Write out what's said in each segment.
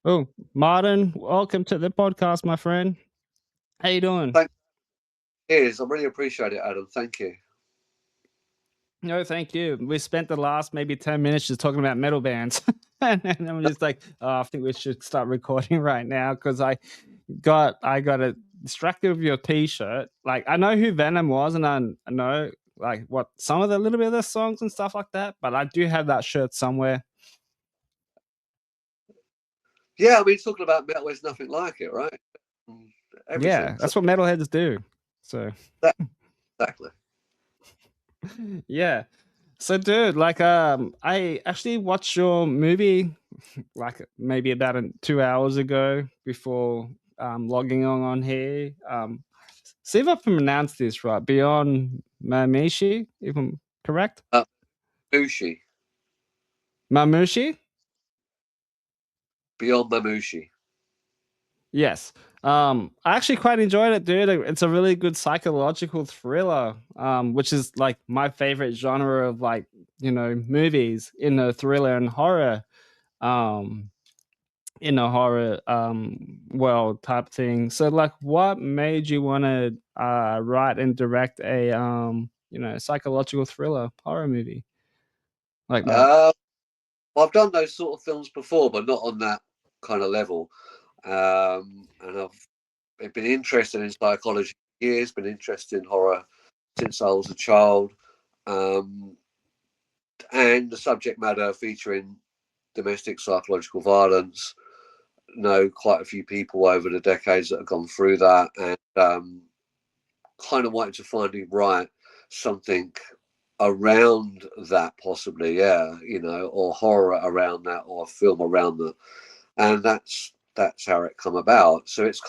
Oh, Martin, welcome to the podcast, my friend. How you doing? Thank you. I really appreciate it, Adam. Thank you. No, thank you. We spent the last maybe 10 minutes just talking about metal bands. And I'm just like, oh, I think we should start recording right now because I got a distracted with your t-shirt. Like I know who Venom was and I know like what some of the little bit of the songs and stuff like that, but I do have that shirt somewhere. Yeah, I mean, talking about metal, there's nothing like it, right? Yeah, Everything. So that's what metalheads do. So that, exactly. yeah. So dude, like I actually watched your movie like maybe about 2 hours ago before logging on here. See if I can pronounce this right. Beyond Mamushi, if I'm correct. Uh, Mamushi. Mamushi? Beyond Mamushi. Yes. I actually quite enjoyed it, dude. It's a really good psychological thriller, which is like my favorite genre of like, movies in the thriller and horror. Um, in a horror world type thing. So like what made you want to write and direct a psychological thriller horror movie like that? Uh, well, I've done those sort of films before, but not on that kind of level. And I've been interested in psychology for years, been interested in horror since I was a child. Um, and the subject matter featuring domestic psychological violence, know quite a few people over the decades that have gone through that, and kind of wanted to finally write something around that, possibly, yeah, or horror around that, or a film around that, and that's how it come about. So it's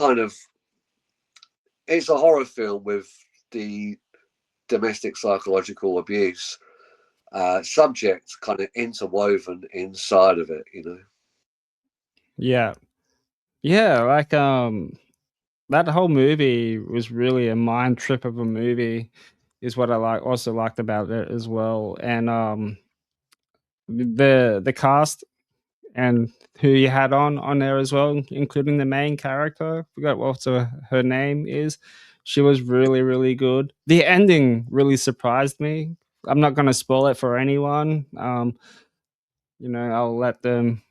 a horror film with the domestic psychological abuse subject kind of interwoven inside of it. Yeah. Yeah, like that whole movie was really a mind trip of a movie is what I also liked about it as well. And the cast and who you had on there as well, including the main character. Forgot what her name is. She was really really good. The ending really surprised me. I'm not going to spoil it for anyone. I'll let them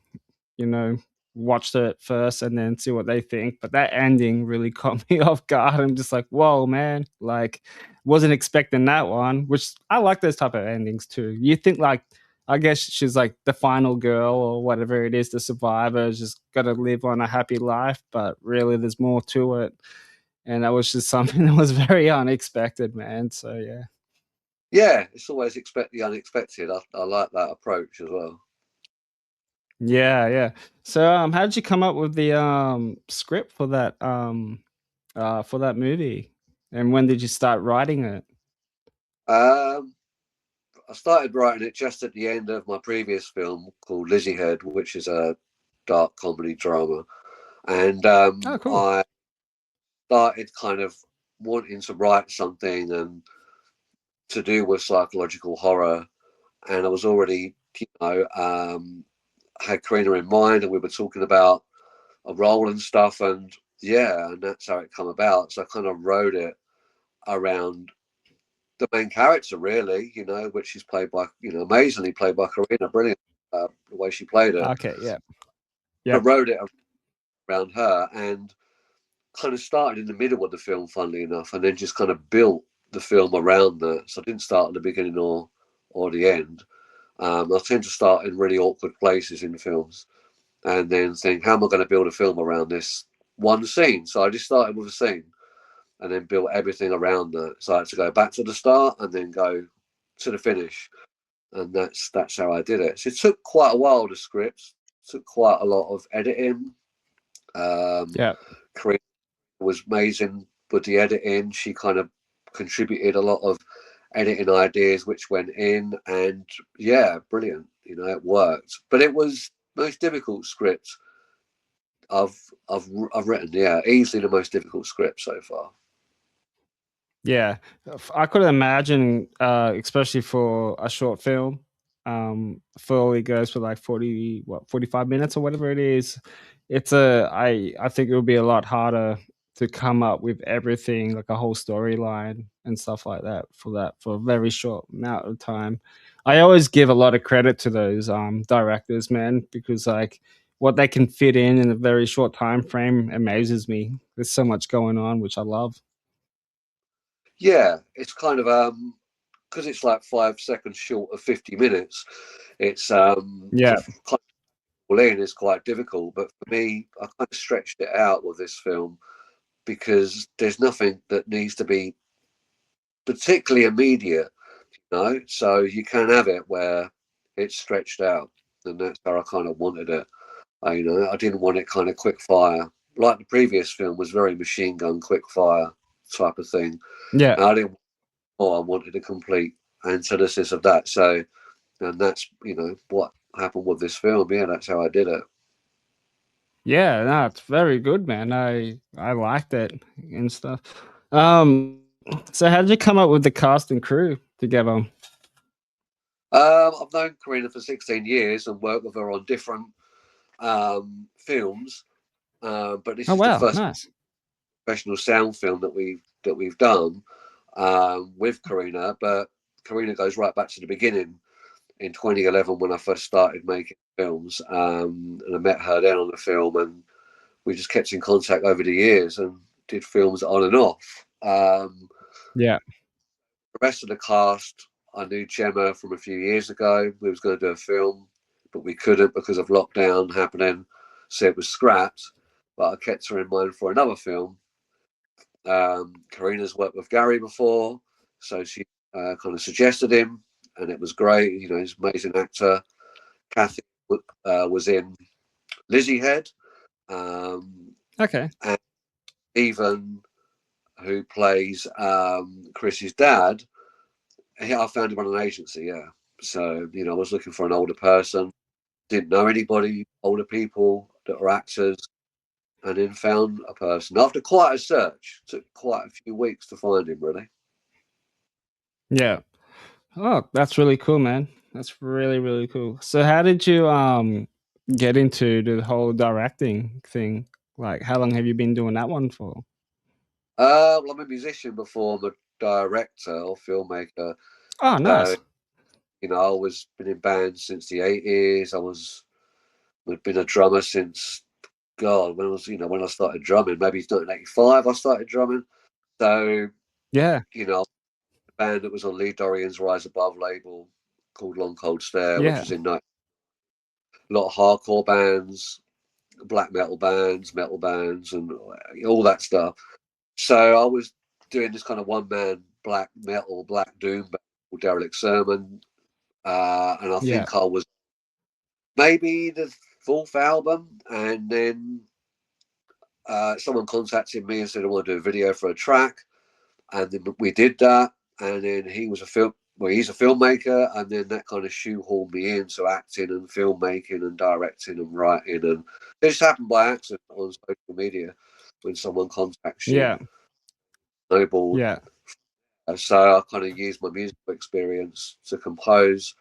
you know watch it first and then see what they think. But that ending really caught me off guard. I'm just like, whoa, man! Like, wasn't expecting that one. Which I like those type of endings too. You think like, I guess she's like the final girl or whatever it is, the survivor, just got to live on a happy life. But really, there's more to it. And that was just something that was very unexpected, man. So yeah. Yeah, it's always expect the unexpected. I like that approach as well. Yeah, yeah. So how did you come up with the script for that movie? And when did you start writing it? Um, I started writing it just at the end of my previous film called Lizziehead, which is a dark comedy drama, and Oh, cool. I started kind of wanting to write something and to do with psychological horror, and I was already, had Karina in mind, and we were talking about a role and stuff, and yeah, and that's how it come about. So I kind of wrote it around the main character, really, which is played by, amazingly played by Karina, brilliant, the way she played it. Okay, yeah. I Yep. wrote it around her and kind of started in the middle of the film, funnily enough, and then just kind of built the film around that. So I didn't start at the beginning or the end. I tend to start in really awkward places in films and then think, how am I going to build a film around this one scene? So I just started with a scene and then built everything around that. So I had to go back to the start and then go to the finish, and that's how I did it. So it took quite a while. The script took quite a lot of editing. Yeah. Karina was amazing with the editing. She kind of contributed a lot of editing ideas which went in, and yeah, brilliant. It worked, but it was the most difficult script I've I've written. Yeah, easily the most difficult script so far. Yeah. I could imagine, especially for a short film. fully goes for like 45 minutes or whatever it is. I think it would be a lot harder to come up with everything, like a whole storyline and stuff like that for a very short amount of time. I always give a lot of credit to those directors, man, because like what they can fit in a very short time frame amazes me. There's so much going on, which I love. Yeah, it's kind of because it's like 5 seconds short of 50 minutes. It's to Yeah. kind of pull in is quite difficult. But for me, I kind of stretched it out with this film because there's nothing that needs to be particularly immediate, you know. So you can have it where it's stretched out, and that's how I kind of wanted it. I didn't want it kind of quick fire, like the previous film was very machine gun quick fire type of thing. Yeah. And I didn't. Oh, I wanted a complete antithesis of that. So, and that's what happened with this film. Yeah, that's how I did it. Yeah, no, it's very good, man. I liked it and stuff. Um, so how did you come up with the cast and crew together? I've known Karina for 16 years and worked with her on different films, but this Oh is the wow, first nice. professional sound film that we've done with Karina. But Karina goes right back to the beginning in 2011 when I first started making films, and I met her then on the film, and we just kept in contact over the years and did films on and off. Yeah, The rest of the cast, I knew Gemma from a few years ago. We was going to do a film, but we couldn't because of lockdown happening, so it was scrapped. But I kept her in mind for another film. Karina's worked with Gary before, so she kind of suggested him, and it was great. He's an amazing actor. Kathy was in Lizziehead, okay. and even who plays Chris's dad. I found him on an agency, yeah. So I was looking for an older person. Didn't know anybody, older people that are actors, and then found a person after quite a search. Took quite a few weeks to find him, really. Yeah. Oh, that's really cool, man. That's really, really cool. So how did you get into the whole directing thing? Like how long have you been doing that one for? Well, I'm a musician before I'm a director or filmmaker. Oh, So nice. I was been in bands since the '80s. I've been a drummer since God, when I started drumming, maybe 1985 I started drumming. So, Yeah. a band that was on Lee Dorian's Rise Above label called Long Cold Stare, which Yeah. was in a lot of hardcore bands, black metal bands, and all that stuff. So I was doing this kind of one man black metal, black doom band called Derelict Sermon. And I Yeah. think I was maybe the fourth album. And then someone contacted me and said, I want to do a video for a track. And then we did that. And then he's a filmmaker, and then that kind of shoehorned me into acting and filmmaking and directing and writing, and it just happened by accident on social media when someone contacts you. Yeah. Snowballed. Yeah. So I kind of used my musical experience to compose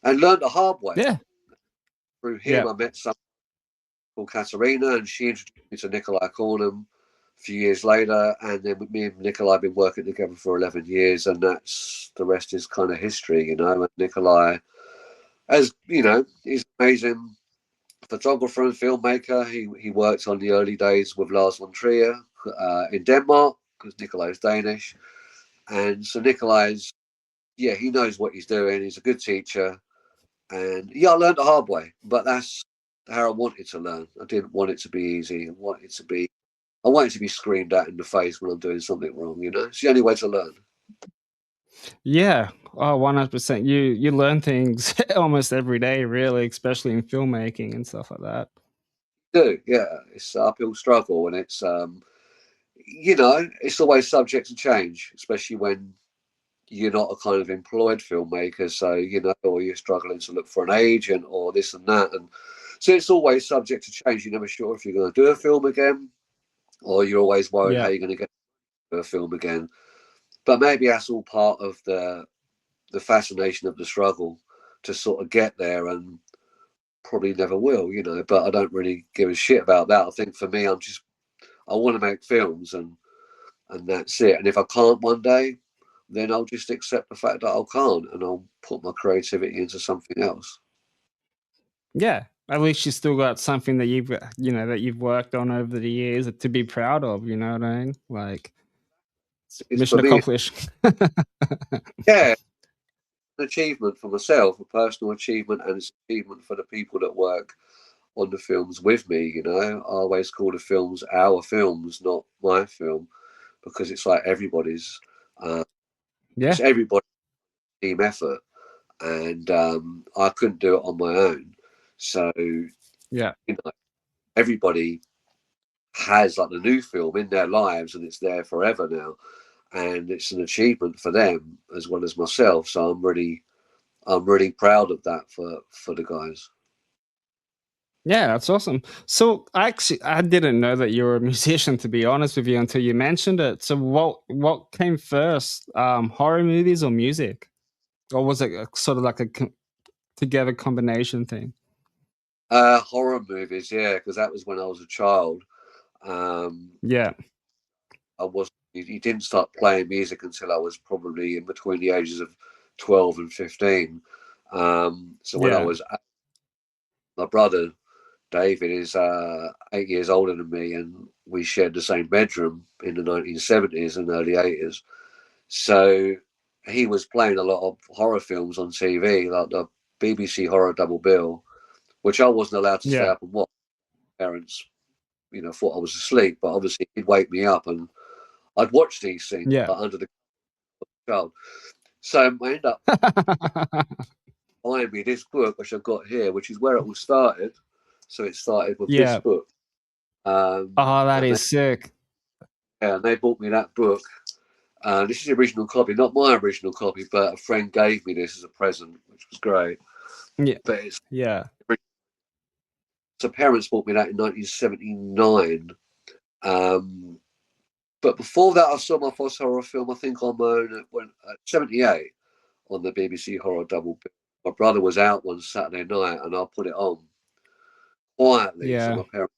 and learned the hard way. Yeah. Through him, Yeah. I met someone called Katerina, and she introduced me to Nikolai Cornham a few years later. And then me and Nikolai have been working together for 11 years, and that's the rest is kind of history. And Nikolai, as he's an amazing photographer and filmmaker. He worked on the early days with Lars von Trier in Denmark because Nikolai is Danish. And so Nikolai's, yeah, he knows what he's doing. He's a good teacher. And yeah, I learned the hard way, but that's how I wanted to learn. I didn't want it to be easy. I want it to be screamed at in the face when I'm doing something wrong. It's the only way to learn. Yeah. Oh, 100%. You learn things almost every day, really, especially in filmmaking and stuff like that. Do yeah, it's an uphill struggle, and it's always subject to change, especially when you're not a kind of employed filmmaker. So or you're struggling to look for an agent or this and that, and so it's always subject to change. You're never sure if you're going to do a film again, or you're always worried how Yeah. you're going to get to a film again. But maybe that's all part of the fascination of the struggle to sort of get there, and probably never will, you know. But I don't really give a shit about that. I think for me, I want to make films, and that's it. And if I can't one day, then I'll just accept the fact that I can't, and I'll put my creativity into something else. Yeah, at least you still got something that you've worked on over the years to be proud of. You know what I mean? Like, It's mission for me, accomplished. yeah, an achievement for myself, a personal achievement, and it's an achievement for the people that work on the films with me. You know, I always call the films our films, not my film, because it's like everybody's. Yeah, It's everybody's team effort, and I couldn't do it on my own. So yeah, everybody has like the new film in their lives, and it's there forever now, and it's an achievement for them as well as myself. So I'm really proud of that for the guys. yeah. That's awesome. So I didn't know that you were a musician, to be honest with you, until you mentioned it. So what came first, horror movies or music, or was it sort of like a together combination thing? Horror movies, yeah, because that was when I was a child. Um, Yeah, I was he didn't start playing music until I was probably in between the ages of 12 and 15. So when I yeah, was my brother David is 8 years older than me, and we shared the same bedroom in the 1970s and early 80s. So he was playing a lot of horror films on TV, like the BBC Horror Double Bill, which I wasn't allowed to stay yeah, up and watch. Parents, thought I was asleep, but obviously he'd wake me up, and I'd watch these things yeah. like, under the child. So I end up buying me this book, which I've got here, which is where it all started. So it started with this Yeah. book. Oh, that And is sick. they bought me that book. This is the original copy, not my original copy, but a friend gave me this as a present, which was great. Yeah, But it's yeah, so parents bought me that in 1979. But before that, I saw my first horror film, I think, on my own at 78 on the BBC Horror Double Bill. My brother was out one Saturday night, and I put it on quietly so yeah, my parents.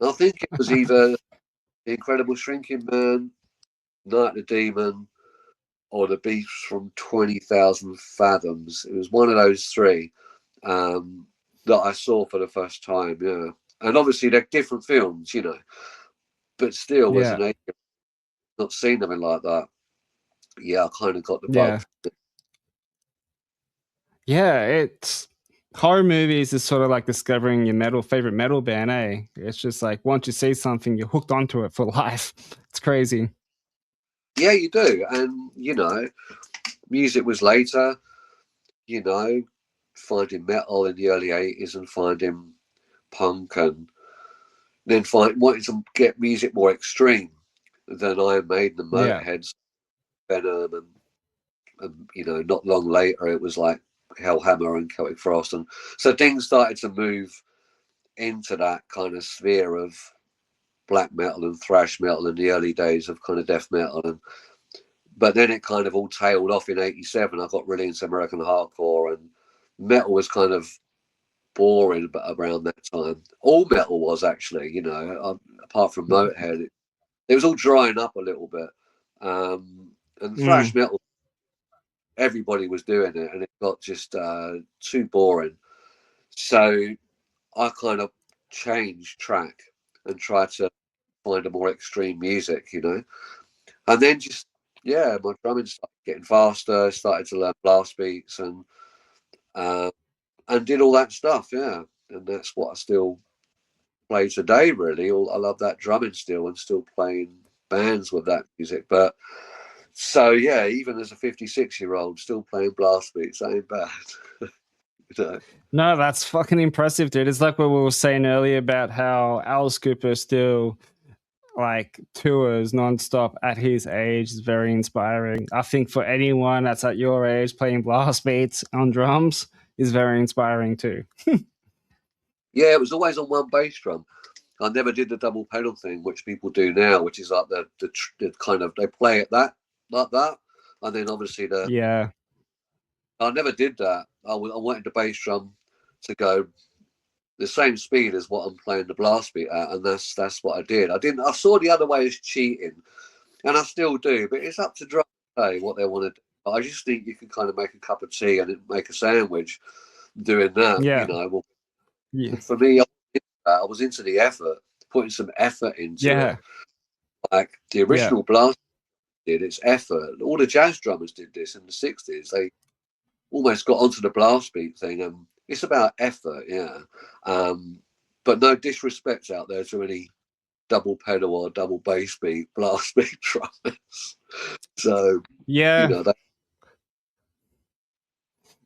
And I think it was either The Incredible Shrinking Man, Night of the Demon, or The Beast from 20,000 Fathoms. It was one of those three that I saw for the first time, yeah. And obviously they're different films, but still, as yeah, an age, not seen them like that. Yeah, I kind of got the bug. yeah, yeah. It's horror movies is sort of like discovering your favorite metal band, eh? It's just like once you see something, you're hooked onto it for life. It's crazy. Yeah, you do. And, music was later, you know, finding metal in the early 80s and finding punk, and then wanting to get music more extreme than Iron Maiden and Yeah, Motorhead, Venom, and not long later it was like Hellhammer and Celtic Frost, and so things started to move into that kind of sphere of black metal and thrash metal in the early days of kind of death metal, but then it kind of all tailed off in '87. I got really into American hardcore, and metal was kind of boring, but around that time, all metal was actually, apart from Motorhead, it was all drying up a little bit, and thrash mm, metal, everybody was doing it, and it got just too boring. So I kind of changed track and tried to find a more extreme music, and then just my drumming started getting faster. Started to learn blast beats uh, and did all that stuff, yeah. And that's what I still play today. Really, I love that drumming still, and still playing bands with that music. But so yeah, even as a 56-year-old, still playing blast beats, that ain't bad. you know? no, that's fucking impressive, dude. It's like what we were saying earlier about how Alice Cooper still like tours nonstop at his age is very inspiring. I think for anyone that's at your age playing blast beats on drums is very inspiring too. Yeah, it was always on one bass drum. I never did the double pedal thing, which people do now, which is like the kind of they play it that like that, and then obviously the Yeah, I never did that. I wanted the bass drum to go the same speed as what I'm playing the blast beat at, and that's what I did. I saw the other way as cheating, and I still do, but it's up to drum say what they want to do. I just think you can kind of make a cup of tea and make a sandwich doing that. Yeah. Well, Yeah. for me, I was into the effort, putting some effort into it. Yeah. Like the Yeah. original blast did, it's effort. All the jazz drummers did this in the '60s. They almost got onto the blast beat thing, and it's about effort, yeah. But no disrespect out there to any double pedal or double bass beat blast beat drummers. So Yeah. that.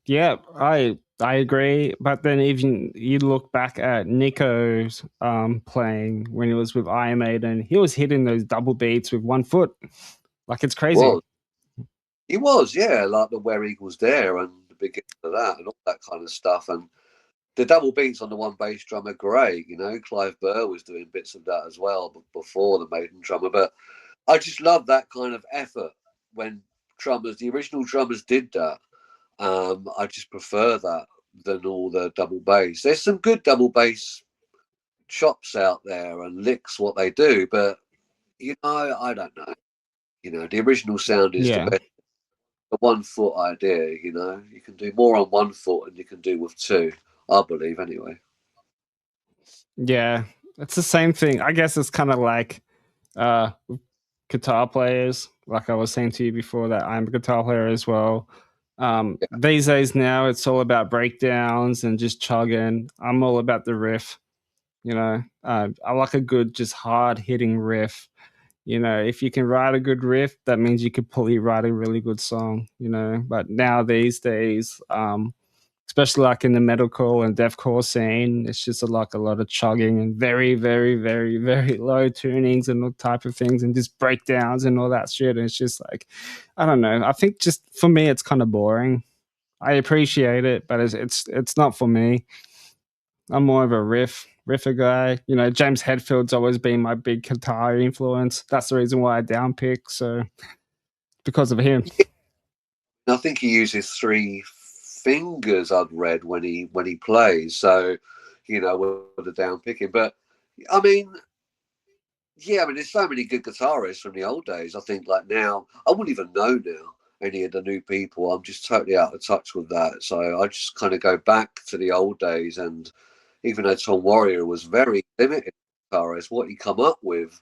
Yeah, I agree. But then even you look back at Nico's playing when he was with Iron Maiden, he was hitting those double beats with 1 foot. Like it's crazy. Was he was, yeah, like the Where Eagles Dare and the beginning of that and all that kind of stuff. And the double beats on the one bass drum are great. Clive Burr was doing bits of that as well before the Maiden drummer. But I just love that kind of effort when the original drummers did that. I just prefer that than all the double bass. There's some good double bass chops out there and licks what they do, but I don't know. The original sound is the Yeah. best. The 1 foot idea, you can do more on 1 foot than you can do with two. I believe, anyway. Yeah. It's the same thing. I guess it's kind of like uh guitar players. Like I was saying to you before that I'm a guitar player as well. Yeah, These days now it's all about breakdowns and just chugging. I'm all about the riff. I like a good, just hard hitting riff. If you can write a good riff, that means you could probably write a really good song. But now these days, especially like in the metalcore and deathcore scene, it's just like a lot of chugging and very, very, very, very low tunings and all type of things and just breakdowns and all that shit. And it's just like, I don't know. I think just for me, it's kind of boring. I appreciate it, but it's not for me. I'm more of a riffer guy. James Hetfield's always been my big guitar influence. That's the reason why I downpick. So because of him. I think he uses three fingers. I'd read when he plays, so with the down picking. But I mean, yeah, there's so many good guitarists from the old days. I think like now, I wouldn't even know now any of the new people. I'm just totally out of touch with that. So I just kind of go back to the old days. And even though Tom Warrior was very limited guitarist, what he come up with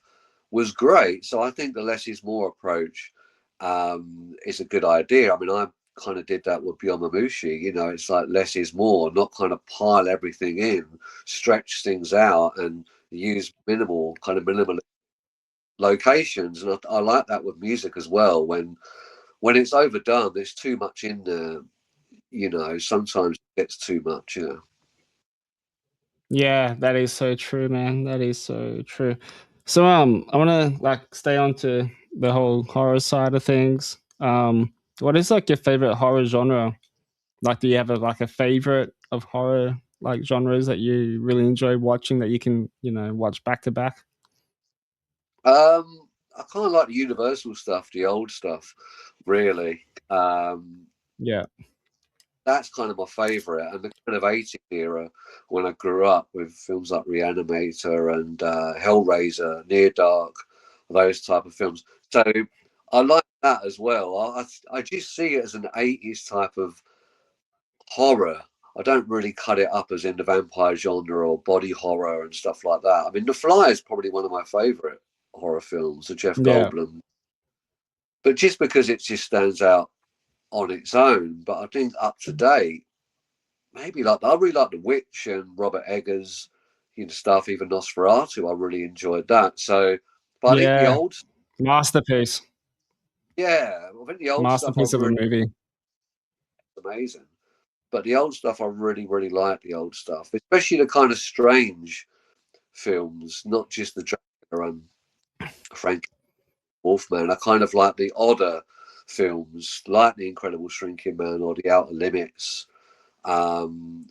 was great. So I think the less is more approach is a good idea. I kind of did that with Beyond Mamushi. It's like less is more, not kind of pile everything in, stretch things out, and use minimal locations. And I like that with music as well. When it's overdone, there's too much in there. Sometimes it gets too much. Yeah, that is so true, man. That is so true. So I wanna like stay on to the whole horror side of things. What is like your favorite horror genre? Like do you have like a favorite of horror like genres that you really enjoy watching that you can, watch back to back? I kind of like the Universal stuff, the old stuff, really. Yeah. That's kind of my favourite, and the kind of '80s era when I grew up with films like Reanimator and Hellraiser, Near Dark, those type of films. So I like that as well. I just see it as an '80s type of horror. I don't really cut it up as in the vampire genre or body horror and stuff like that. The Fly is probably one of my favourite horror films, the Jeff Yeah. Goldblum, but just because it just stands out on its own. But I think up to date, maybe like I really like The Witch and Robert Eggers, stuff. Even Nosferatu, I really enjoyed that. So, but I think the Yeah. old, Masterpiece. yeah, I think the old stuff I Masterpiece of a really movie. amazing. But the old stuff I really really like the old stuff, especially the kind of strange films, not just the Dracula and Frank Wolfman. I kind of like the odder films, like The Incredible Shrinking Man or The Outer Limits. Um,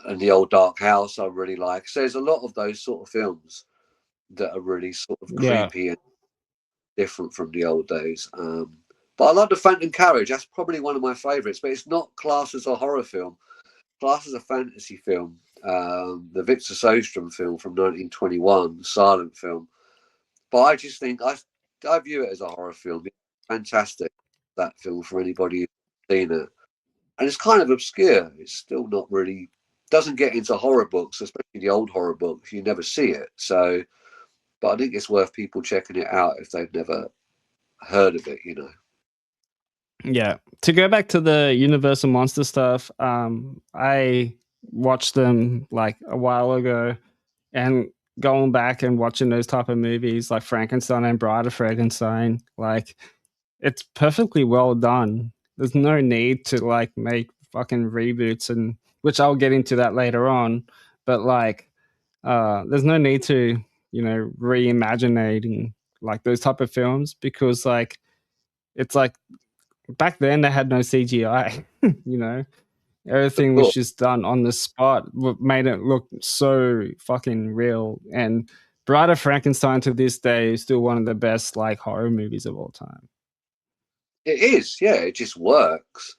and The Old Dark House I really like. So there's a lot of those sort of films that are really sort of Yeah. creepy and different from the old days. But I love The Phantom Carriage. That's probably one of my favourites. But it's not classed as a horror film. Classed as a fantasy film. The Victor Sjöström film from 1921, silent film. But I just think I view it as a horror film. It's fantastic, that film, for anybody who's seen it. And it's kind of obscure. It's still not really doesn't get into horror books, especially the old horror books. You never see it. So, but I think it's worth people checking it out if they've never heard of it. You know. Yeah. To go back to the Universal Monster stuff, I watched them like a while ago, and going back and watching those type of movies like Frankenstein and Bride of Frankenstein, like it's perfectly well done. There's no need to like make fucking reboots, and which I'll get into that later on. But like, there's no need to, reimaginating like those type of films, because like it's like back then they had no CGI. you know, everything was Cool. just done on the spot, made it look so fucking real. And Bride of Frankenstein to this day is still one of the best like horror movies of all time. It is, yeah. It just works.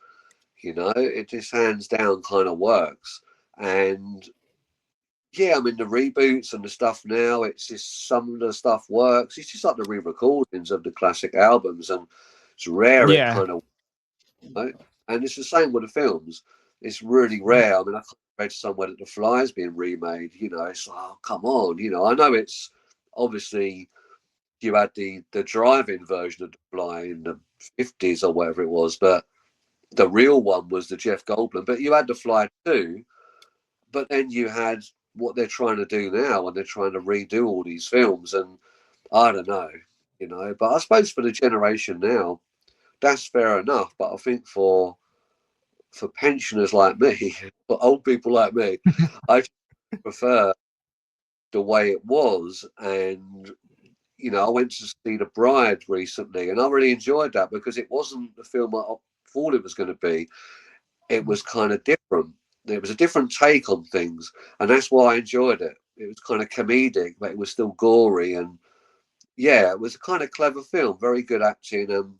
You know, it just hands down kind of works. And yeah, I mean the reboots and the stuff now. It's just some of the stuff works. It's just like the re-recordings of the classic albums, and it's rare it Yeah. kind of. You know? And it's the same with the films. It's really rare. I mean, I read somewhere that The Fly's being remade. You know, it's like, oh, come on. You know, I know it's obviously you had the drive-in version of The Fly in the 50s or whatever it was, but the real one was the Jeff Goldblum. But you had The Fly too. But then you had what they're trying to do now, and they're trying to redo all these films. And I don't know, you know. But I suppose for the generation now, that's fair enough. But I think for pensioners like me, for old people like me, I prefer the way it was. And you know, I went to see The Bride recently, and I really enjoyed that because it wasn't the film I thought it was going to be. It was kind of different. It was a different take on things, and that's why I enjoyed it. It was kind of comedic, but it was still gory, and yeah, it was a kind of clever film. Very good acting,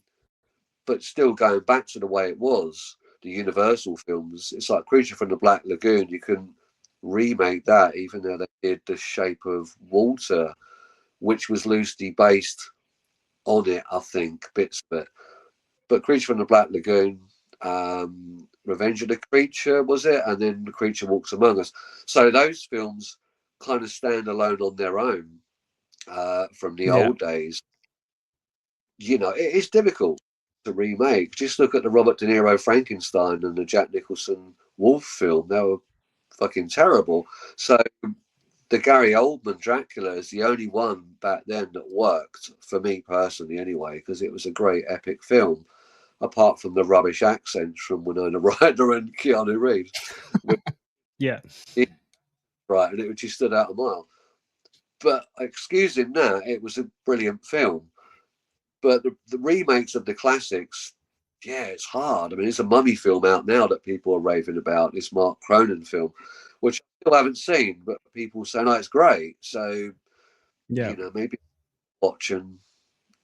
but still going back to the way it was. The Universal films, it's like Creature from the Black Lagoon. You can remake that, even though they did The Shape of Water, which was loosely based on it, I think, bits of it. But Creature from the Black Lagoon, Revenge of the Creature, was it? And then The Creature Walks Among Us. So those films kind of stand alone on their own from the Yeah. old days. You know, it's difficult to remake. Just look at the Robert De Niro Frankenstein and the Jack Nicholson Wolf film. They were fucking terrible. So the Gary Oldman Dracula is the only one back then that worked for me personally, anyway, because it was a great epic film. Apart from the rubbish accents from Winona Ryder and Keanu Reeves, Yeah. right, and it just stood out a mile. But excusing that, it was a brilliant film. But the remakes of the classics, yeah, it's hard. I mean, it's a Mummy film out now that people are raving about. This Mark Cronin film, which I still haven't seen, but people say, no, it's great. So, Yeah. you know, maybe watch and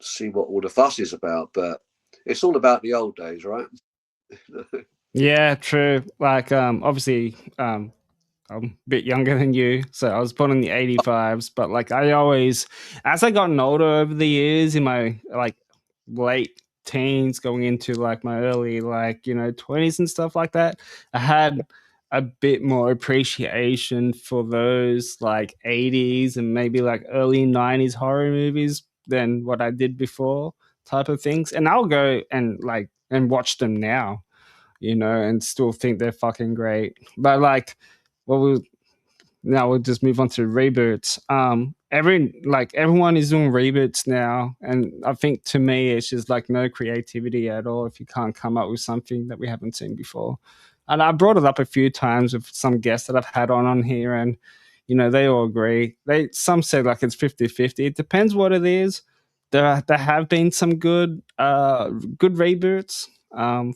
see what all the fuss is about. But it's all about the old days, right? Yeah, true. Like, obviously, I'm a bit younger than you, so I was born in the '85s. But like, I always, as I gotten older over the years, in my like late teens, going into like my early like 20s and stuff like that, I had a bit more appreciation for those like '80s and maybe like early '90s horror movies than what I did before, type of things. And I'll go and like and watch them now, and still think they're fucking great. But like, what we now we'll just move on to reboots. Everyone is doing reboots now, and I think to me it's just like no creativity at all if you can't come up with something that we haven't seen before. And I brought it up a few times with some guests that I've had on here, and they all agree. Some say like it's 50-50. It depends what it is. There have been some good reboots.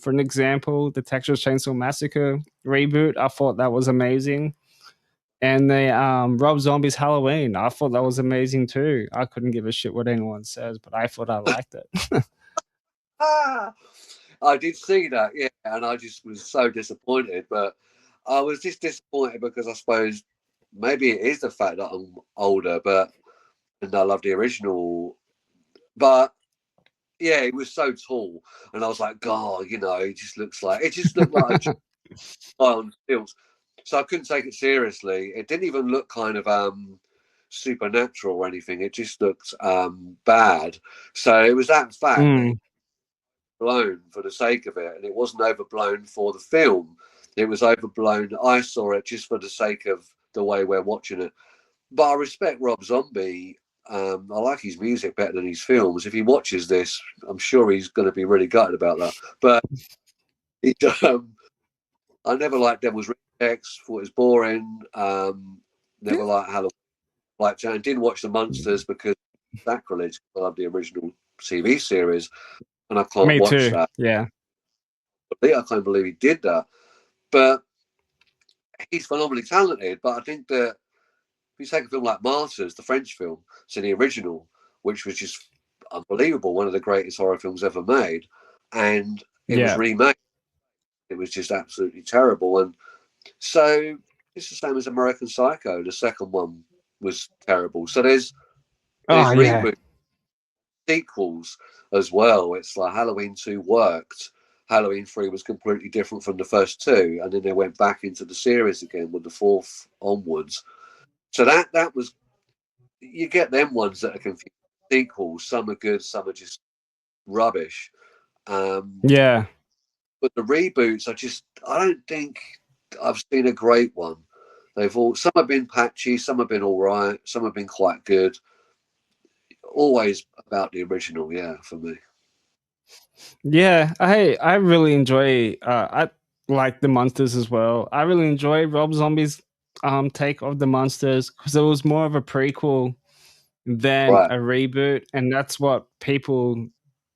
For an example, the Texas Chainsaw Massacre reboot, I thought that was amazing. And the Rob Zombie's Halloween, I thought that was amazing too. I couldn't give a shit what anyone says, but I thought I liked it. I did see that, yeah, and I just was so disappointed. But I was just disappointed because I suppose maybe it is the fact that I'm older, but and I love the original. But yeah, he was so tall, and I was like, God, it just looked like a guy on stilts. So I couldn't take it seriously. It didn't even look kind of supernatural or anything. It just looked bad. So it was that fact that it was blown for the sake of it, and it wasn't overblown for the film. It was overblown. I saw it just for the sake of the way we're watching it. But I respect Rob Zombie. I like his music better than his films. If he watches this, I'm sure he's going to be really gutted about that. But he, I never liked Devil's Rejects. Thought it was boring. Never liked Halloween. Like Jan didn't watch the Monsters because sacrilege. I love the original TV series, and I can't Me watch too. that. Yeah. I can't believe he did that. But he's phenomenally talented. But I think that if you take a film like Martyrs, the French film, so the original, which was just unbelievable, one of the greatest horror films ever made, and it was Yeah. remade. It was just absolutely terrible. And so it's the same as American Psycho. The second one was terrible. So there's Oh yeah. reboot sequels as well. It's like Halloween 2 worked. Halloween 3 was completely different from the first two, and then they went back into the series again with the fourth onwards. So that was, you get them ones that are confused. Sequels, some are good, some are just rubbish. Yeah. But the reboots, I don't think I've seen a great one. Some have been patchy, some have been all right, some have been quite good. Always about the original, yeah, for me. Yeah. I really enjoy I like the Monsters as well. I really enjoy Rob Zombie's take of the Monsters because it was more of a prequel than Right. a reboot, and that's what people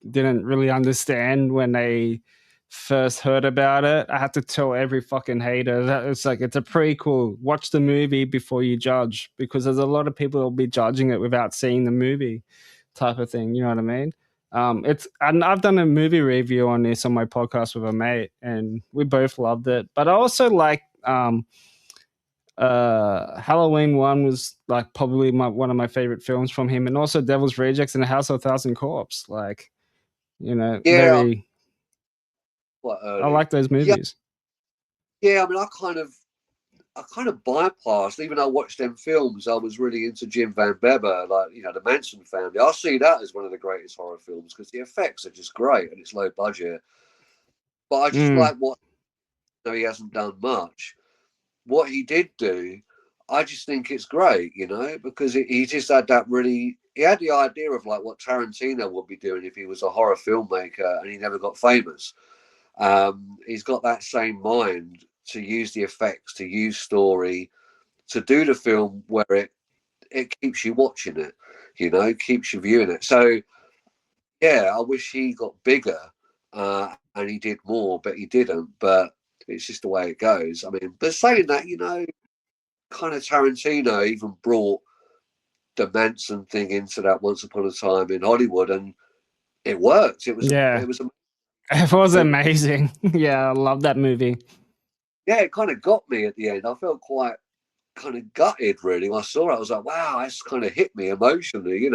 didn't really understand when they first heard about it. I had to tell every fucking hater that it's like it's a prequel. Watch the movie before you judge, because there's a lot of people that'll be judging it without seeing the movie, type of thing. You know what I mean? It's and I've done a movie review on this on my podcast with a mate, and we both loved it. But I also like Halloween one was like probably one of my favorite films from him, and also Devil's Rejects and the House of a Thousand Corpse. Like, Yeah, very. quite I early. like those Yeah, movies. yeah. I mean, I kind of bypassed. Even though I watched them films, I was really into Jim Van Bebber, like the Manson family. I see that as one of the greatest horror films because the effects are just great and it's low budget. But I just Mm, like what he hasn't done much. What he did do, I just think it's great, because he just had that really. He had the idea of like what Tarantino would be doing if he was a horror filmmaker and he never got famous. He's got that same mind to use the effects, to use story, to do the film where it keeps you watching it, keeps you viewing it. So yeah, I wish he got bigger and he did more, but he didn't. But it's just the way it goes. I mean, but saying that, kind of Tarantino even brought the Manson thing into that Once Upon a Time in Hollywood, and it worked. It was yeah, it was it was it, amazing. Yeah, I love that movie. yeah, it kind of got me at the end. I felt quite kind of gutted really when I saw it. I was like, wow, that's kind of hit me emotionally.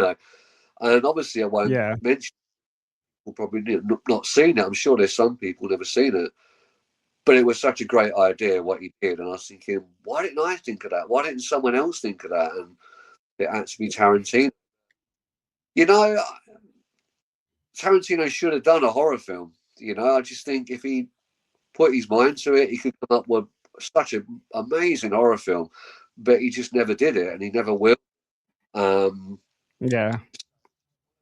And obviously, I won't Yeah, mention people probably not seen it. I'm sure there's some people never seen it, but it was such a great idea what he did. And I was thinking, why didn't I think of that? Why didn't someone else think of that? And it had to be Tarantino. You know, Tarantino should have done a horror film. I just think if he put his mind to it, he could come up with such an amazing horror film. But he just never did it, and he never will. Um, yeah,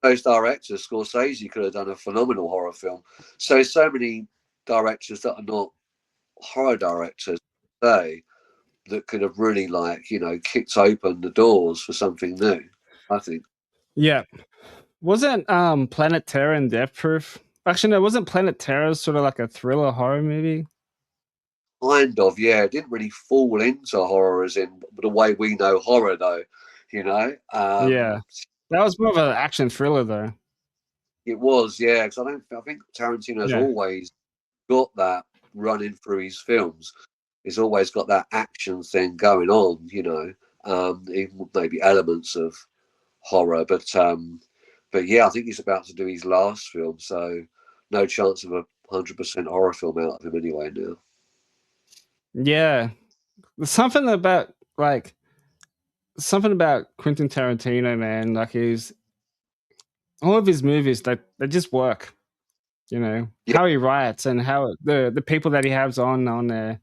those directors, Scorsese could have done a phenomenal horror film. So many directors that are not horror directors today that could have really kicked open the doors for something new. I think yeah. Wasn't Planet Terror and Death Proof? Actually, no, wasn't Planet Terror sort of like a thriller horror movie? kind of, yeah, it didn't really fall into horror as in the way we know horror though. Yeah, that was more of an action thriller though. It was, yeah. Because I think Tarantino's Yeah. always got that running through his films. He's always got that action thing going on, you know. Even maybe elements of horror, but yeah, I think he's about to do his last film, so no chance of 100% horror film out of him anyway now. Yeah. There's something about Quentin Tarantino, man. Like he's all of his movies, they just work. You know Yeah, how he writes and how the people that he has on there.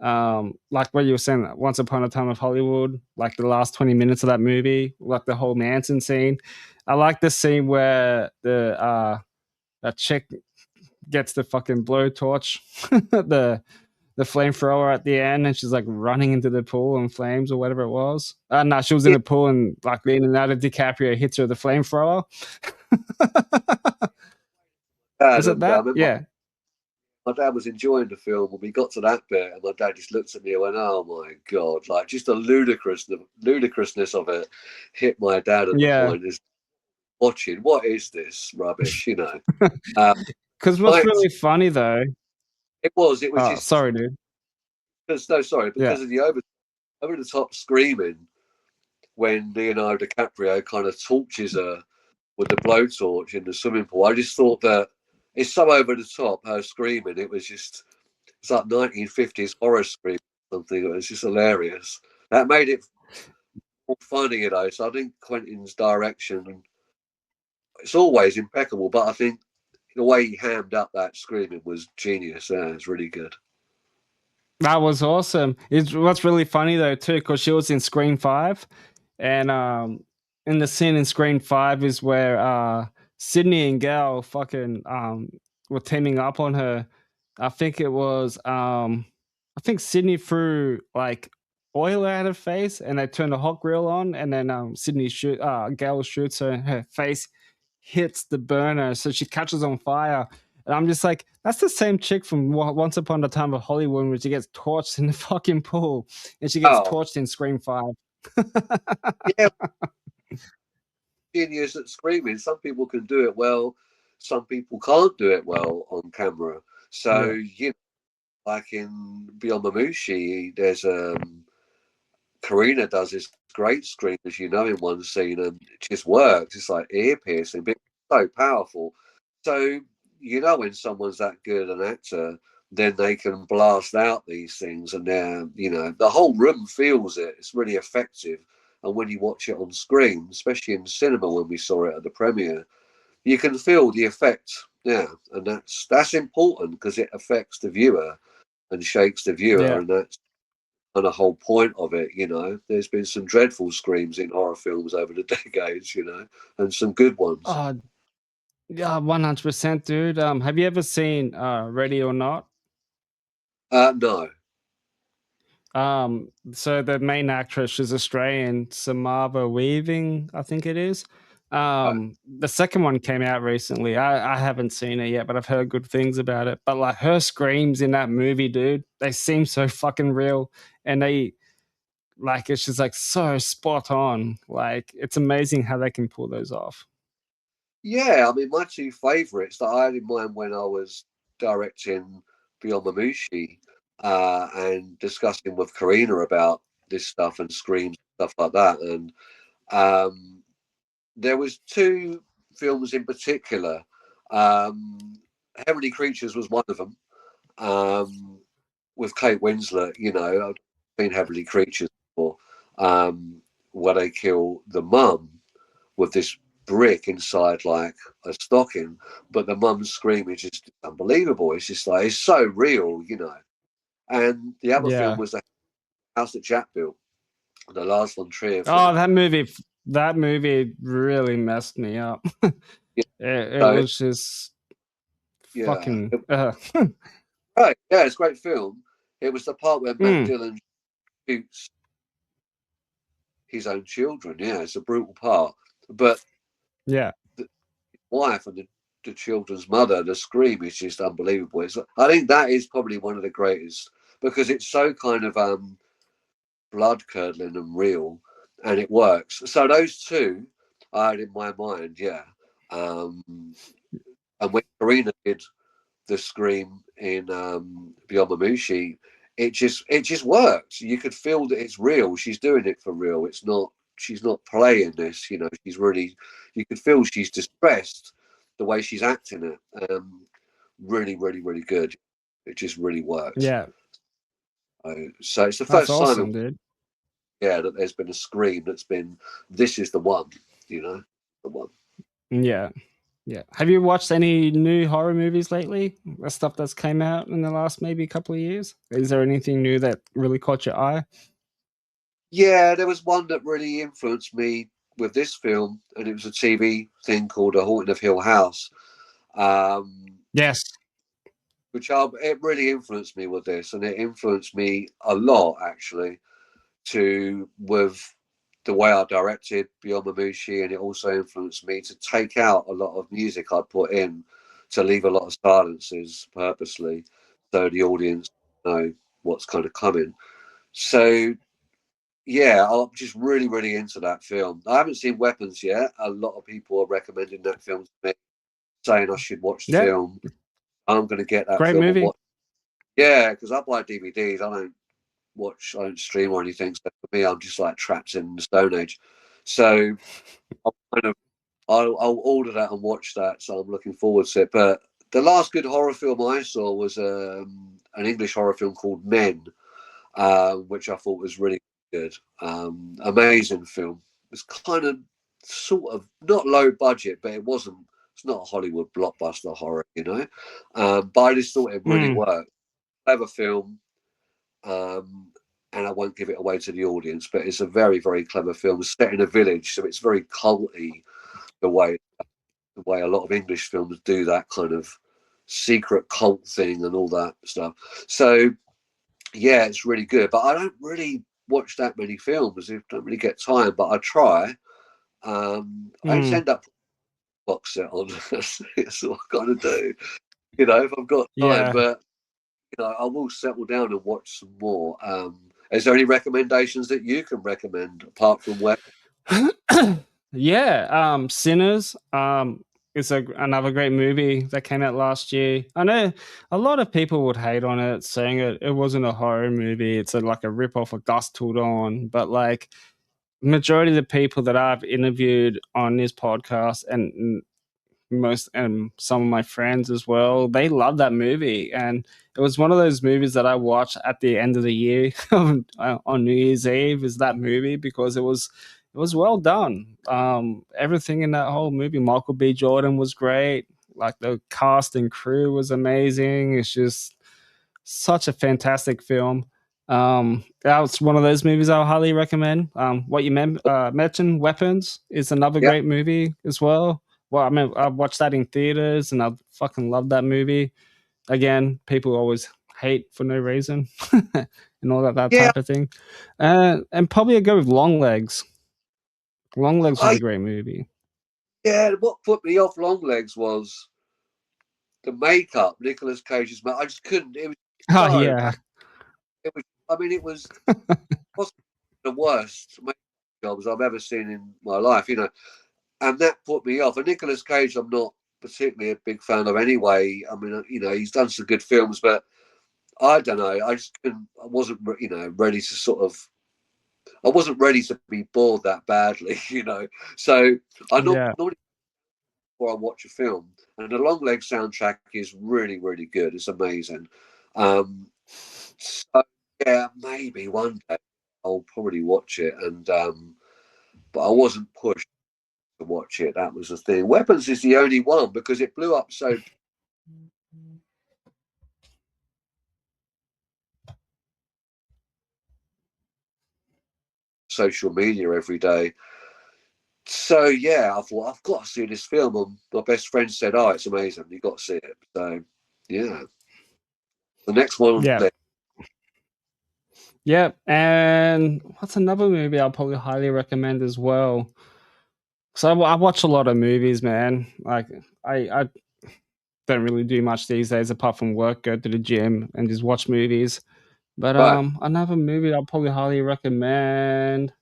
Like what you were saying, Once Upon a Time of Hollywood, like the last 20 minutes of that movie, like the whole Manson scene. I like the scene where that chick gets the fucking blowtorch, the flamethrower at the end, and she's like running into the pool in flames or whatever it was. No, she was in yeah. the pool and like Leonardo DiCaprio hits her with the flamethrower. Dad, Is it I that? remember Yeah. my dad was enjoying the film when we got to that bit, and my dad just looked at me and went, "Oh my god!" Like just the ludicrousness of it hit my dad at the Yeah. point is watching. What is this rubbish? You know. Um, Because what's but really funny though, it was oh, just sorry, dude. no, sorry, Yeah. because of the over the top screaming when Leonardo DiCaprio kind of torches her with the blowtorch in the swimming pool. I just thought that it's so over the top, her screaming. It's like 1950s horror scream or something. It was just hilarious. That made it more funny, you know. So I think Quentin's direction, it's always impeccable, but I think the way he hammed up that screaming was genius. Yeah, it's really good. That was awesome. It's what's really funny though too, because she was in Screen 5, and in the scene in Screen 5 is where Sydney and Gal fucking were teaming up on her. I think it was I think Sydney threw like oil at her face, and they turned the hot grill on, and then Gal shoots her, and her face hits the burner, so she catches on fire. And I'm just like, that's the same chick from Once Upon a Time of Hollywood, where she gets torched in the fucking pool, and she gets Oh, torched in Scream 5. yeah, genius at screaming. Some people can do it well, some people can't do it well on camera. So, Yeah. you know, like in Beyond Mamushi, there's Karina does this great scream, as you know, in one scene, and it just works. It's like ear piercing, but so powerful. So you know when someone's that good an actor, then they can blast out these things, and they're the whole room feels it. It's really effective. And when you watch it on screen, especially in cinema when we saw it at the premiere, you can feel the effect. Yeah, and that's important because it affects the viewer and shakes the viewer, Yeah. and that's and the whole point of it. There's been some dreadful screams in horror films over the decades, and some good ones. Oh, yeah, 100%, dude. Have you ever seen Ready or Not? No. So the main actress is Australian, Samara Weaving, I think it is. The second one came out recently. I haven't seen it yet, but I've heard good things about it. But like her screams in that movie, dude, they seem so fucking real, and they like it's just like so spot on. Like it's amazing how they can pull those off. Yeah, I mean, my two favourites that I had in mind when I was directing Beyond Mamushi and discussing with Karina about this stuff and screams and stuff like that. And um, there was two films in particular. Um, Heavenly Creatures was one of them. With Kate Winslet, I've been Heavenly Creatures before, where they kill the mum with this brick inside like a stocking, but the mum's scream is just unbelievable. It's just like it's so real. And the other film Yeah. was the house that Jack built, the Lars von Trier Oh, film. that movie really messed me up. Yeah, It so was just yeah, fucking right, yeah, it's a great film. It was the part where Matt mm, Dillon shoots his own children. Yeah, it's a brutal part, but yeah. the wife and the children's mother, the scream is just unbelievable. I think that is probably one of the greatest because it's so kind of blood curdling and real, and it works. So those two I had in my mind, yeah. And when Karina did the scream in Beyond Mamushi, it just works. You could feel that it's real. She's doing it for real. It's not. She's not playing this. She's really. You could feel she's distressed. The way she's acting it, really, really, really good. It just really works. Yeah, So it's the that's first time, awesome, dude. that there's been a scream that's been. This is the one. The one. Yeah. Yeah. Have you watched any new horror movies lately? The stuff that's came out in the last maybe couple of years? Is there anything new that really caught your eye? Yeah, there was one that really influenced me with this film, and it was a TV thing called A Haunting of Hill House, um, Yes. it really influenced me with this, and it influenced me a lot actually with the way I directed Beyond Mamushi, and it also influenced me to take out a lot of music I'd put in, to leave a lot of silences purposely, so the audience know what's kind of coming. So yeah, I'm just really, really into that film. I haven't seen Weapons yet. A lot of people are recommending that film to me, saying I should watch the Yeah. film. I'm going to get that Great film and movie. watch. Yeah, because I buy DVDs. I don't stream or anything. So for me, I'm just like trapped in the Stone Age. So I'm kind of, I'll order that and watch that. So I'm looking forward to it. But the last good horror film I saw was an English horror film called Men, which I thought was really good. Amazing film. It's kind of sort of not low budget, but it wasn't. It's not a Hollywood blockbuster horror. But I just thought it really Mm. worked. Clever film, um, and I won't give it away to the audience, but it's a very, very clever film. It's set in a village, so it's very culty the way a lot of English films do that kind of secret cult thing and all that stuff. So yeah, it's really good. But I don't really watch that many films. I don't really get time, but I try. I just Mm. end up box set on. That's what I kind of do. If I've got time, Yeah. but I will settle down and watch some more. Is there any recommendations that you can recommend apart from where? Yeah. Sinners. It's another great movie that came out last year. I know a lot of people would hate on it, saying it wasn't a horror movie. It's like a rip off of Dusk Till Dawn. But like majority of the people that I've interviewed on this podcast and most and some of my friends as well, they love that movie, and it was one of those movies that I watched at the end of the year on New Year's Eve. Is that movie because it was well done. Everything in that whole movie, Michael B. Jordan was great. Like the cast and crew was amazing. It's just such a fantastic film. That's one of those movies I'll highly recommend. What you mentioned, Weapons, is another Yeah, great movie as well. Well, I mean, I watched that in theaters and I fucking love that movie. Again, people always hate for no reason and all that yeah, type of thing. And probably I'd go with Longlegs. Longlegs was I a great movie. yeah. What put me off Longlegs was the makeup. Nicolas Cage's makeup. I just couldn't. It was Oh, so yeah. bad. It was. I mean, it was possibly the worst makeup jobs I've ever seen in my life. And that put me off. And Nicolas Cage, I'm not particularly a big fan of anyway. I mean, he's done some good films, but I don't know. I just couldn't. I wasn't, ready to sort of. I wasn't ready to be bored that badly. So I Yeah. normally before I watch a film, and the Longleg soundtrack is really, really good. It's amazing. Um, so yeah, maybe one day I'll probably watch it, and but I wasn't pushed to watch it. That was the thing. Weapons is the only one because it blew up so social media every day. So yeah, I thought I've got to see this film. And my best friend said, "Oh, it's amazing. You got to see it." So yeah, the next one. Yeah. Yeah. And what's another movie I'll probably highly recommend as well? So I watch a lot of movies, man. Like I don't really do much these days apart from work, go to the gym and just watch movies. But Right. another movie I'll probably highly recommend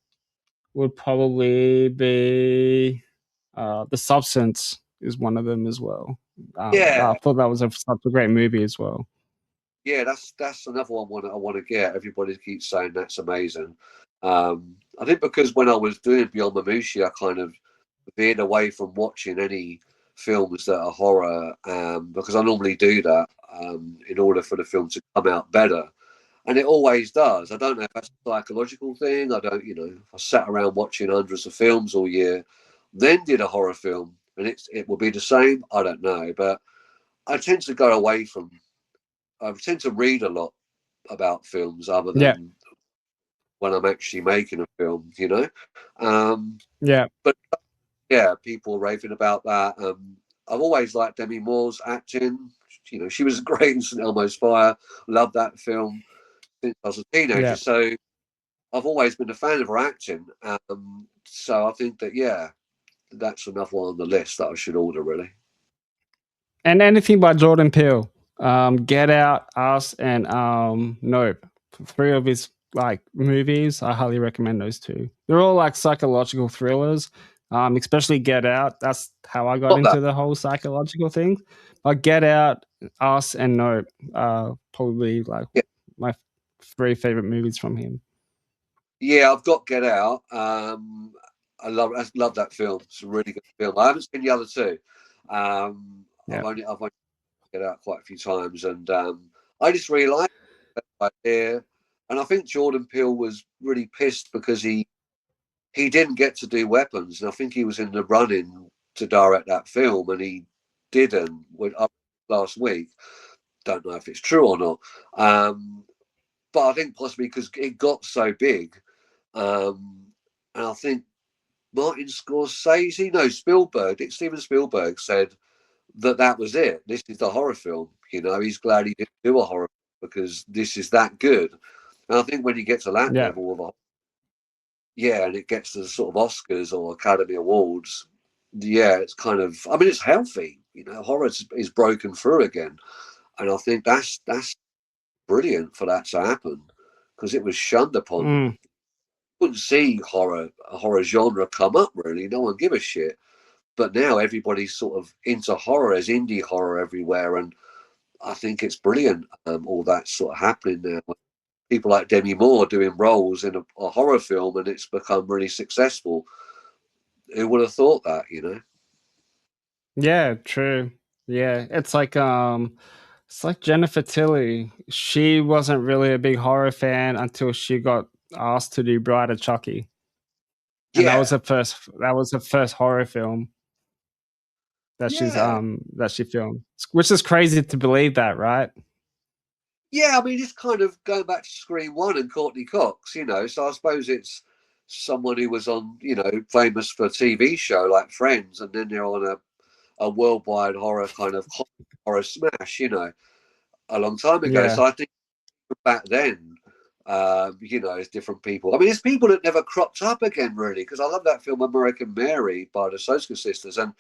would probably be The Substance. is one of them as well. I Yeah, thought that was such a great movie as well. yeah, that's another one I want to get. Everybody keeps saying that's amazing. I think because when I was doing Beyond Mamushi, I kind of veered away from watching any films that are horror, because I normally do that in order for the film to come out better, and it always does. I don't know if that's a psychological thing. I don't, if I sat around watching hundreds of films all year, then did a horror film, and it will be the same. I don't know, but I tend to go away from. I tend to read a lot about films other Yeah, than when I'm actually making a film, yeah, But yeah, people raving about that. I've always liked Demi Moore's acting. She was great in St. Elmo's Fire. Loved that film since I was a teenager. yeah. So I've always been a fan of her acting. So I think that, yeah, that's another one on the list that I should order, really. And anything by Jordan Peele, Get Out, Us, and Nope. Three of his like movies. I highly recommend those two. They're all like psychological thrillers. Especially Get Out. That's how I got Got that. into the whole psychological thing. But Get Out, Us, and Nope. Probably like Yeah, my three favorite movies from him. yeah, I've got Get Out. I love that film. It's a really good film. I haven't seen the other two. Yeah, I've only Get Out quite a few times, and I just really like that idea. And I think Jordan Peele was really pissed because he didn't get to do Weapons, and I think he was in the running to direct that film, and he didn't. Up last week, don't know if it's true or not, but I think possibly because it got so big, and I think Martin Scorsese, no Spielberg, Steven Spielberg said that was it. This is the horror film. He's glad he didn't do a horror because this is that good. And I think when you get to that yeah, level of, yeah, and it gets to the sort of Oscars or Academy Awards, yeah, it's kind of. I mean, it's healthy. Horror is broken through again, and I think that's brilliant for that to happen because it was shunned upon. mm, Couldn't see a horror genre come up really. No one give a shit. But now everybody's sort of into horror. There's indie horror everywhere, and I think it's brilliant. All that sort of happening now. People like Demi Moore doing roles in a horror film, and it's become really successful. Who would have thought that? yeah. True. Yeah, it's like Jennifer Tilly. She wasn't really a big horror fan until she got asked to do Bride of Chucky, and that was Yeah, her first. That was her first horror film yeah, that she filmed, which is crazy to believe that, right? yeah. I mean, it's kind of going back to Scream One and Courtney Cox. So I suppose it's someone who was on, famous for a TV show like Friends, and then they're on a worldwide horror kind of horror smash, a long time ago. Yeah, So I think back then, it's different people. I mean, it's people that never cropped up again, really, because I love that film American Mary by the Soska sisters, and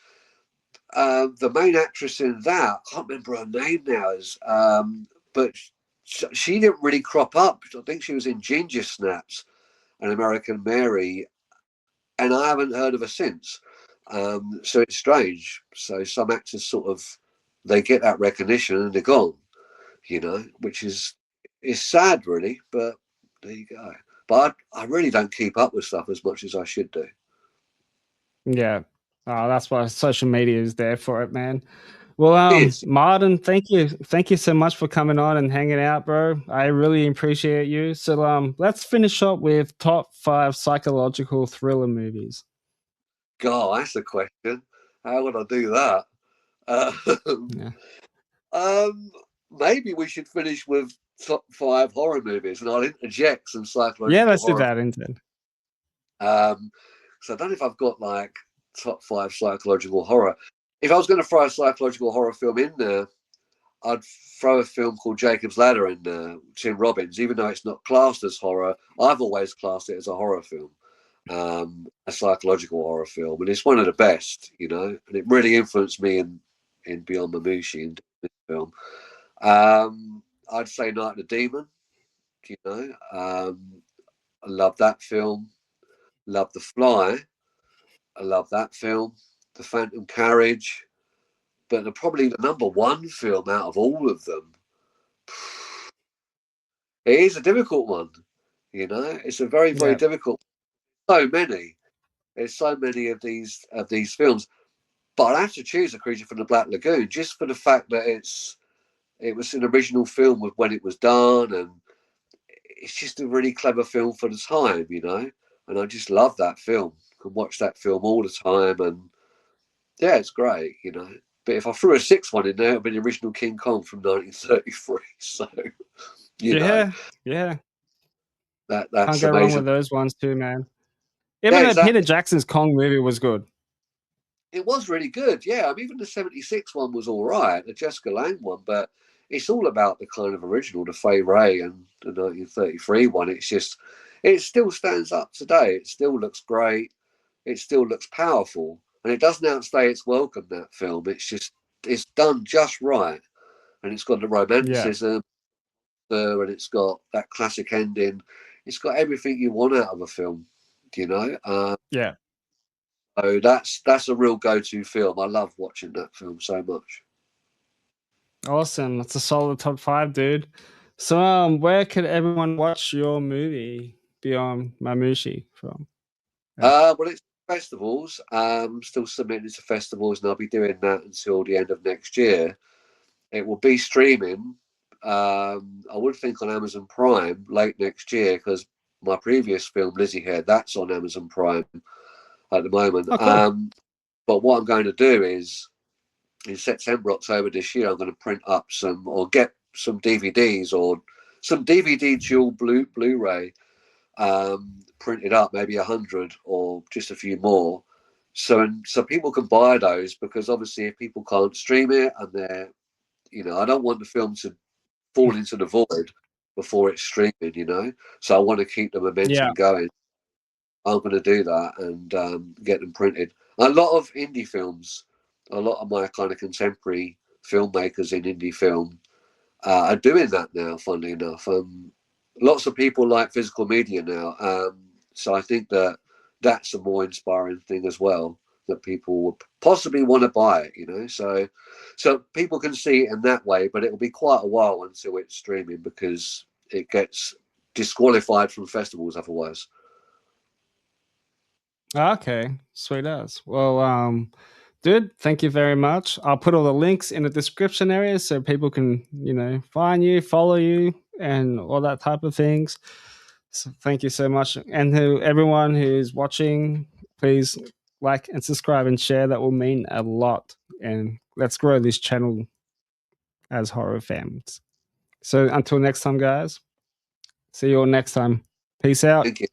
the main actress in that, I can't remember her name now, but she didn't really crop up. I think she was in Ginger Snaps and American Mary, and I haven't heard of her since. So it's strange. So some actors sort of they get that recognition and they're gone, which is sad, really. But there you go. But I really don't keep up with stuff as much as I should do. yeah. Oh, that's why social media is there for it, man. Well, It is. Martin, thank you so much for coming on and hanging out, bro. I really appreciate you. So, let's finish up with top 5 psychological thriller movies. God, that's a question. How would I do that? Um, Yeah, um, maybe we should finish with top 5 horror movies, and I'll interject some yeah. psychological Let's do horror. that instead. So I don't know if I've got like top 5 psychological horror. If I was going to throw a psychological horror film in there, I'd throw a film called Jacob's Ladder in there, Tim Robbins, even though it's not classed as horror. I've always classed it as a horror film, a psychological horror film, and it's one of the best, and it really influenced me in Beyond Mamushi and this film. I'd say Night of the Demon. I love that film. Love The Fly. I love that film. The Phantom Carriage. but probably the number one film out of all of them. It is a difficult one, you know. It's a very, very Yeah. difficult. So many. There's so many of these films, but I have to choose A Creature from the Black Lagoon just for the fact that it was an original film with when it was done, and it's just a really clever film for the time, you know. And I just love that film. I can watch that film all the time, and yeah, it's great, you know. But if I threw a sixth one in there, it'd be the original King Kong from 1933. So, you know, Yeah. Yeah. Can't that's go wrong with amazing. those ones too, man. Yeah, Even though Peter exactly. Jackson's Kong movie was good. It was really good. Yeah, I mean, even the '76 one was all right, the Jessica Lange one, but it's all about the kind of original, the Fay Ray and the 1933 one. It's just, it still stands up today. It still looks great. It still looks powerful, and it doesn't outstay its welcome. That film, it's just, it's done just right, and it's got the Yeah. romanticism, and it's got that classic ending. It's got everything you want out of a film, you know. Yeah. So that's a real go-to film. I love watching that film so much. Awesome. That's a solid top 5, dude. So where could everyone watch your movie beyond Mamushi from? Yeah. Well, it's festivals. Still submitting to festivals, and I'll be doing that until the end of next year. It will be streaming. I would think on Amazon Prime late next year because my previous film, Lizziehead, that's on Amazon Prime at the moment. Oh, cool. But what I'm going to do is in September, October this year, I'm going to print up some or get some DVDs or some DVD dual Blu-ray printed up, maybe 100 or just a few more. So people can buy those because obviously if people can't stream it and they're, you know, I don't want the film to fall into the void before it's streaming, you know. So I want to keep the Yeah. momentum going. I'm going to do that and get them printed. A lot of indie films, a lot of my kind of contemporary filmmakers in indie film are doing that now. Funnily enough, lots of people like physical media now, so I think that that's a more inspiring thing as well. That people will possibly want to buy it, you know. So people can see it in that way, but it will be quite a while until it's streaming because it gets disqualified from festivals otherwise. Okay. Sweet as. Well, dude, thank you very much. I'll put all the links in the description area so people can, find you, follow you, and all that type of things. So thank you so much. And to everyone who's watching, please like and subscribe and share. That will mean a lot. And let's grow this channel as horror fans. So until next time, guys. See you all next time. Peace out. Thank you.